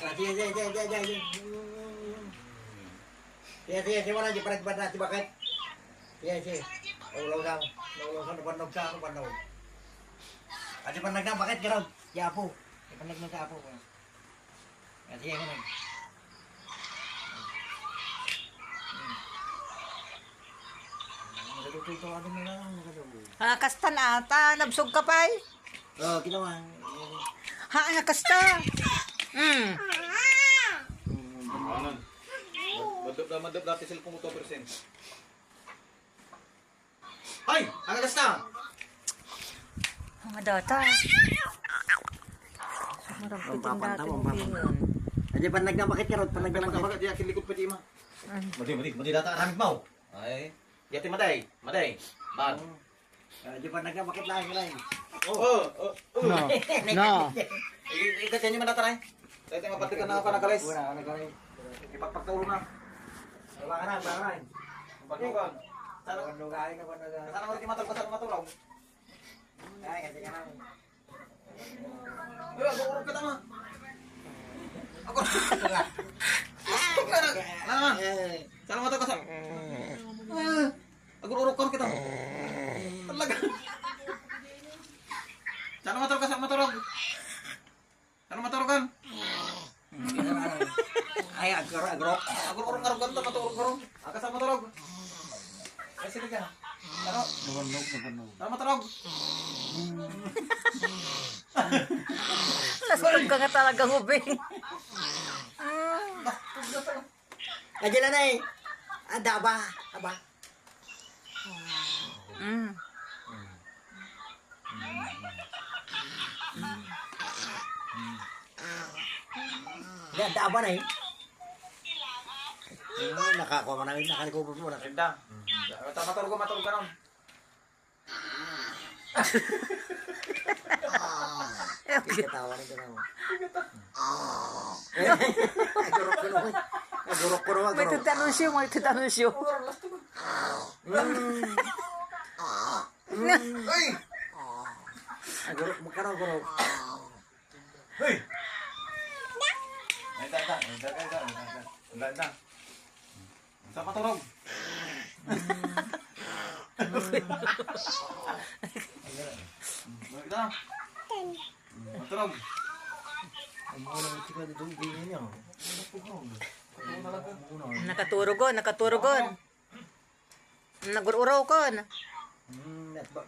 Sige, sige, sige, sige, sige. Sige, sige, sige, wala, di parang natin bakit? Sige, sige. Ulaw lang. Ulaw sa nabanog sa nabanog. At di panag na, bakit gano'n? Di apo. Di panag na sa apo. Sige, gano'n. Nagatututo ka din na lang. Kasta na ata, nabsog ka pa eh. Oo, ginawa. Kasta. Anan. Madap natin cellphone mo 2%. Ay! Ang alas na! Mga data. Marang piting dati mo pingon. Adi panag na, bakit gano'n? Panag na lang Kapag di akin likod pa di ma. Madi data aramid mo. Ay. Yati maday. Bad. Adi panag na, bakit lain ka lain? No. No. Ito niyo man data ray. Dito mapatikan na pa nagalis. Wala, nagkaroon. Ipagpagtulo na. Baka na, baka na. Pagtukan. Sana Lugahin ka pa na. sana mo di matulog. Ay, kasi ka namin. Ay, ako urog ka tama. Ako. Naman. Sana mo to kasal. Ako urog ka kita. Talaga. Sana mo to kasal maturog. Sana maturogan. Ay, agrok. Ako urog ka to maturog. Aga sa maturog. Ay sige ka. Ano? Nabanog. Sana maturog. Nasunod ka nga talaga, hubing. Nandiyan na eh. Aba. Yan, aba na eh. Nakakuha mo na rin, nakalikubo mo na. Ganda. Maturog ka nun. Katawa na gano'n. Agurok ko naman. May tutanunsyo, may tutanunsyo. Ay! Agurok mo ka na, agurok. Hey! Ay, ta. Sa maturog. Ganda. Maturog. Ang mga nang tika dito, bingin niya. Nakaturugon. Nagururaw-kon.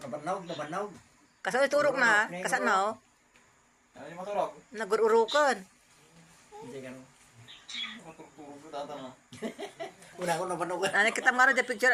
Nabanog. Kasano turok na? Kasano? Ano yung maturog? Nagururukon. Hindi ka no. Maturog data na. Una ko nabanog. Ano kita nga rin picture.